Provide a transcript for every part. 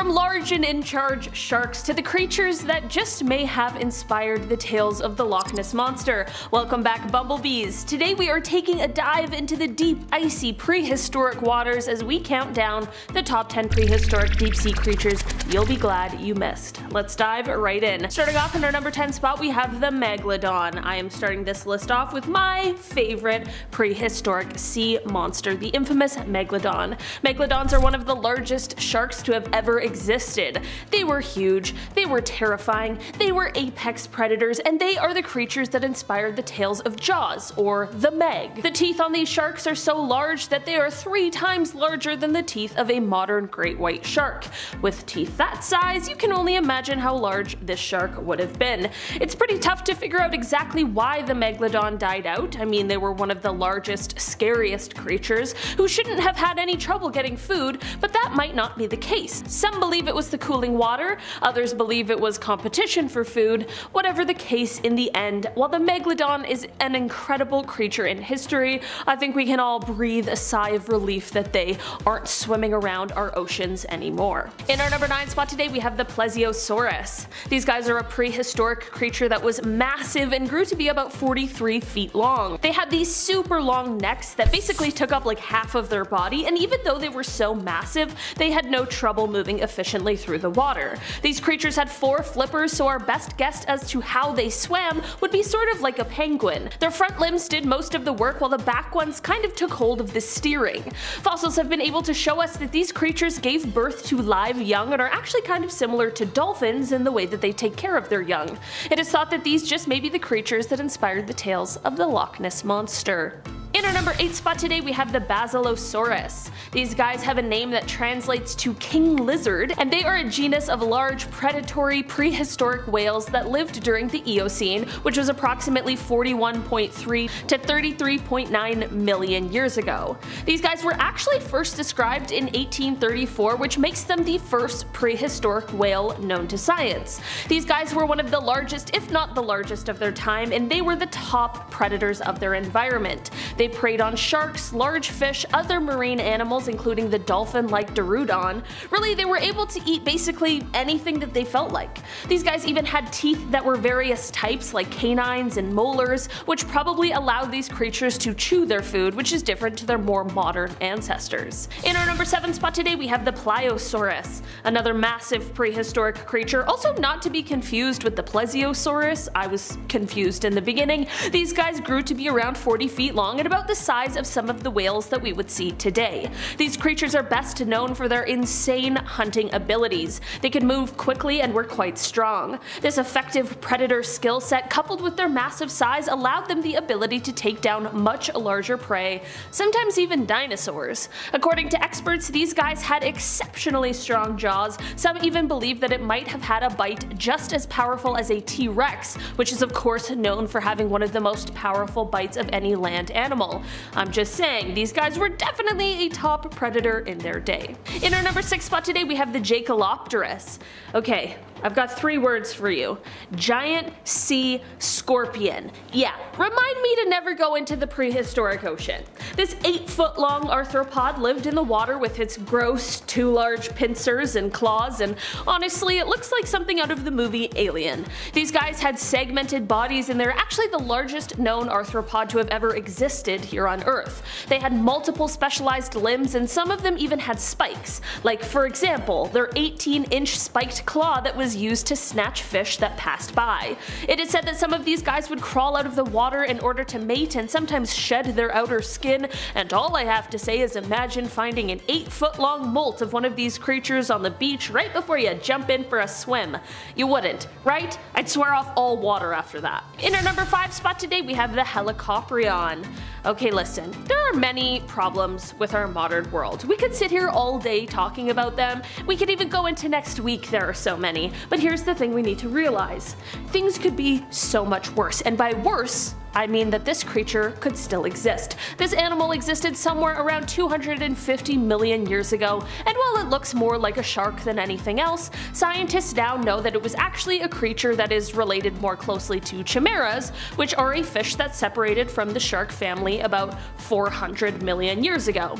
From large and in-charge sharks to the creatures that just may have inspired the tales of the Loch Ness Monster. Welcome back, Bumblebees! Today we are taking a dive into the deep, icy, prehistoric waters as we count down the top 10 prehistoric deep-sea creatures you'll be glad you missed. Let's dive right in. Starting off in our number 10 spot, we have the Megalodon. I am starting this list off with my favorite prehistoric sea monster, the infamous Megalodon. Megalodons are one of the largest sharks to have ever existed. They were huge, they were terrifying, they were apex predators, and they are the creatures that inspired the tales of Jaws, or the Meg. The teeth on these sharks are so large that they are 3 times larger than the teeth of a modern great white shark. With teeth that size, you can only imagine how large this shark would have been. It's pretty tough to figure out exactly why the Megalodon died out. I mean, they were one of the largest, scariest creatures who shouldn't have had any trouble getting food, but that might not be the case. Some believe it was the cooling water, others believe it was competition for food. Whatever the case, in the end, while the Megalodon is an incredible creature in history, I think we can all breathe a sigh of relief that they aren't swimming around our oceans anymore. In our number 9 spot today, we have the Plesiosaurus. These guys are a prehistoric creature that was massive and grew to be about 43 feet long. They had these super long necks that basically took up like half of their body, and even though they were so massive, they had no trouble moving efficiently through the water. These creatures had 4 flippers, so our best guess as to how they swam would be sort of like a penguin. Their front limbs did most of the work while the back ones kind of took hold of the steering. Fossils have been able to show us that these creatures gave birth to live young and are actually kind of similar to dolphins in the way that they take care of their young. It is thought that these just may be the creatures that inspired the tales of the Loch Ness Monster. In our number 8 spot today, we have the Basilosaurus. These guys have a name that translates to king lizard, and they are a genus of large, predatory, prehistoric whales that lived during the Eocene, which was approximately 41.3 to 33.9 million years ago. These guys were actually first described in 1834, which makes them the first prehistoric whale known to science. These guys were one of the largest, if not the largest of their time, and they were the top predators of their environment. They preyed on sharks, large fish, other marine animals including the dolphin-like Dorudon. Really, they were able to eat basically anything that they felt like. These guys even had teeth that were various types like canines and molars, which probably allowed these creatures to chew their food, which is different to their more modern ancestors. In our number 7 spot today, we have the Pliosaurus, another massive prehistoric creature, also not to be confused with the Plesiosaurus. I was confused in the beginning. These guys grew to be around 40 feet long and about the size of some of the whales that we would see today. These creatures are best known for their insane hunting abilities. They could move quickly and were quite strong. This effective predator skill set, coupled with their massive size, allowed them the ability to take down much larger prey, sometimes even dinosaurs. According to experts, these guys had exceptionally strong jaws. Some even believe that it might have had a bite just as powerful as a T-Rex, which is of course known for having one of the most powerful bites of any land animal. I'm just saying, these guys were definitely a top predator in their day. In our number 6 spot today, we have the Jaekelopterus. Okay, I've got 3 words for you. Giant sea scorpion. Yeah, remind me to never go into the prehistoric ocean. This 8-foot-long arthropod lived in the water with its gross, too large pincers and claws, and honestly, it looks like something out of the movie Alien. These guys had segmented bodies, and they're actually the largest known arthropod to have ever existed here on Earth. They had multiple specialized limbs, and some of them even had spikes, like for example, their 18-inch spiked claw that was used to snatch fish that passed by. It is said that some of these guys would crawl out of the water in order to mate and sometimes shed their outer skin, and all I have to say is imagine finding an 8-foot-long molt of one of these creatures on the beach right before you jump in for a swim. You wouldn't, right? I'd swear off all water after that. In our number 5 spot today, we have the Helicoprion. Okay, listen, there are many problems with our modern world. We could sit here all day talking about them. We could even go into next week, there are so many. But here's the thing we need to realize. Things could be so much worse, and by worse, I mean that this creature could still exist. This animal existed somewhere around 250 million years ago, and while it looks more like a shark than anything else, scientists now know that it was actually a creature that is related more closely to chimeras, which are a fish that separated from the shark family about 400 million years ago.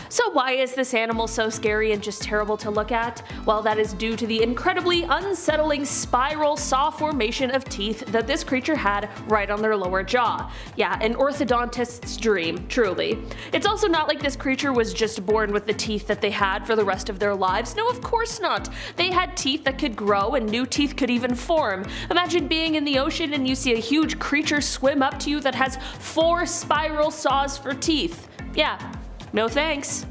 So why is this animal so scary and just terrible to look at? Well, that is due to the incredibly unsettling spiral saw formation of teeth that this creature had right on their lower jaw. Yeah, an orthodontist's dream, truly. It's also not like this creature was just born with the teeth that they had for the rest of their lives. No, of course not. They had teeth that could grow and new teeth could even form. Imagine being in the ocean and you see a huge creature swim up to you that has 4 spiral saws for teeth. Yeah, no thanks.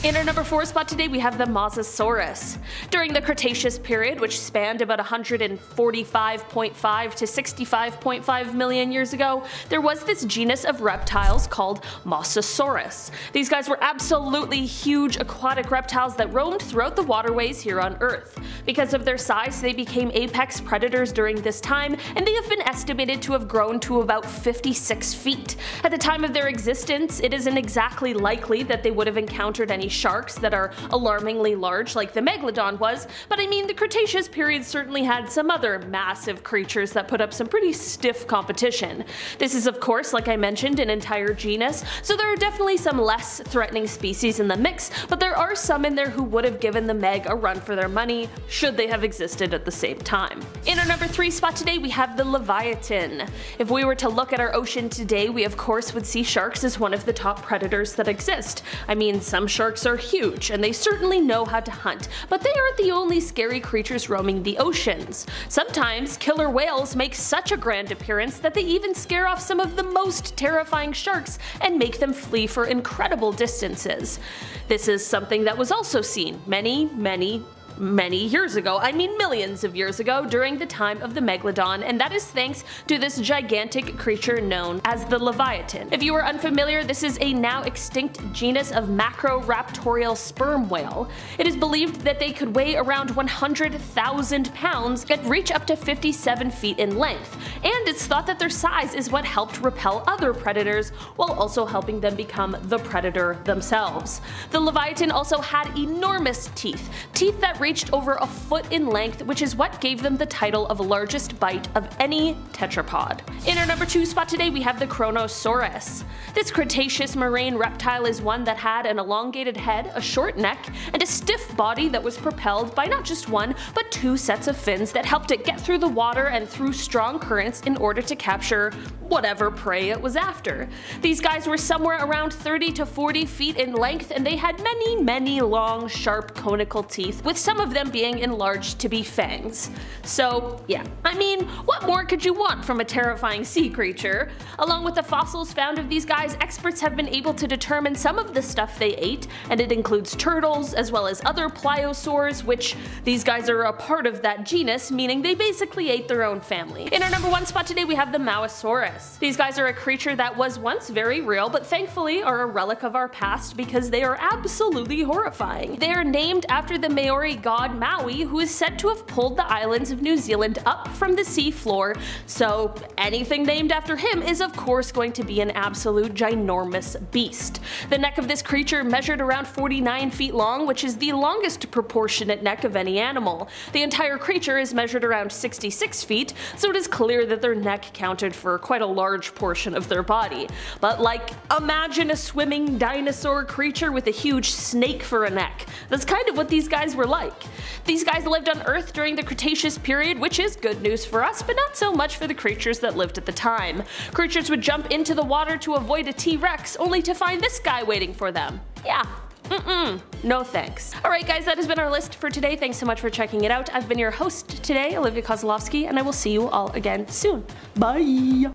In our number 4 spot today we have the Mosasaurus. During the Cretaceous period, which spanned about 145.5 to 65.5 million years ago, there was this genus of reptiles called Mosasaurus. These guys were absolutely huge aquatic reptiles that roamed throughout the waterways here on Earth. Because of their size, they became apex predators during this time, and they have been estimated to have grown to about 56 feet. At the time of their existence, it isn't exactly likely that they would have encountered any sharks that are alarmingly large like the Megalodon was, but I mean the Cretaceous period certainly had some other massive creatures that put up some pretty stiff competition. This is of course, like I mentioned, an entire genus, so there are definitely some less threatening species in the mix, but there are some in there who would have given the Meg a run for their money should they have existed at the same time. In our number 3 spot today we have the Livyatan. If we were to look at our ocean today, we of course would see sharks as one of the top predators that exist. I mean, some sharks are huge, and they certainly know how to hunt, but they aren't the only scary creatures roaming the oceans. Sometimes killer whales make such a grand appearance that they even scare off some of the most terrifying sharks and make them flee for incredible distances. This is something that was also seen many years ago, I mean millions of years ago, during the time of the Megalodon, and that is thanks to this gigantic creature known as the Livyatan. If you are unfamiliar, this is a now extinct genus of macroraptorial sperm whale. It is believed that they could weigh around 100,000 pounds and reach up to 57 feet in length, and it's thought that their size is what helped repel other predators while also helping them become the predator themselves. The Livyatan also had enormous teeth that reached over a foot in length, which is what gave them the title of largest bite of any tetrapod. In our number 2 spot today we have the Kronosaurus. This Cretaceous marine reptile is one that had an elongated head, a short neck, and a stiff body that was propelled by not just 1 but 2 sets of fins that helped it get through the water and through strong currents in order to capture whatever prey it was after. These guys were somewhere around 30 to 40 feet in length, and they had many long sharp conical teeth, with some of them being enlarged to be fangs. So yeah, I mean, what more could you want from a terrifying sea creature? Along with the fossils found of these guys, experts have been able to determine some of the stuff they ate, and it includes turtles as well as other pliosaurs, which these guys are a part of that genus, meaning they basically ate their own family. In our number 1 spot today we have the Mauisaurus. These guys are a creature that was once very real, but thankfully are a relic of our past because they are absolutely horrifying. They are named after the Maori god Maui, who is said to have pulled the islands of New Zealand up from the sea floor, so anything named after him is of course going to be an absolute ginormous beast. The neck of this creature measured around 49 feet long, which is the longest proportionate neck of any animal. The entire creature is measured around 66 feet, so it is clear that their neck counted for quite a large portion of their body. But like, imagine a swimming dinosaur creature with a huge snake for a neck. That's kind of what these guys were like. These guys lived on Earth during the Cretaceous period, which is good news for us, but not so much for the creatures that lived at the time. Creatures would jump into the water to avoid a T-Rex, only to find this guy waiting for them. Yeah. No thanks. Alright guys, that has been our list for today. Thanks so much for checking it out. I've been your host today, Olivia Kozlowski, and I will see you all again soon. Bye!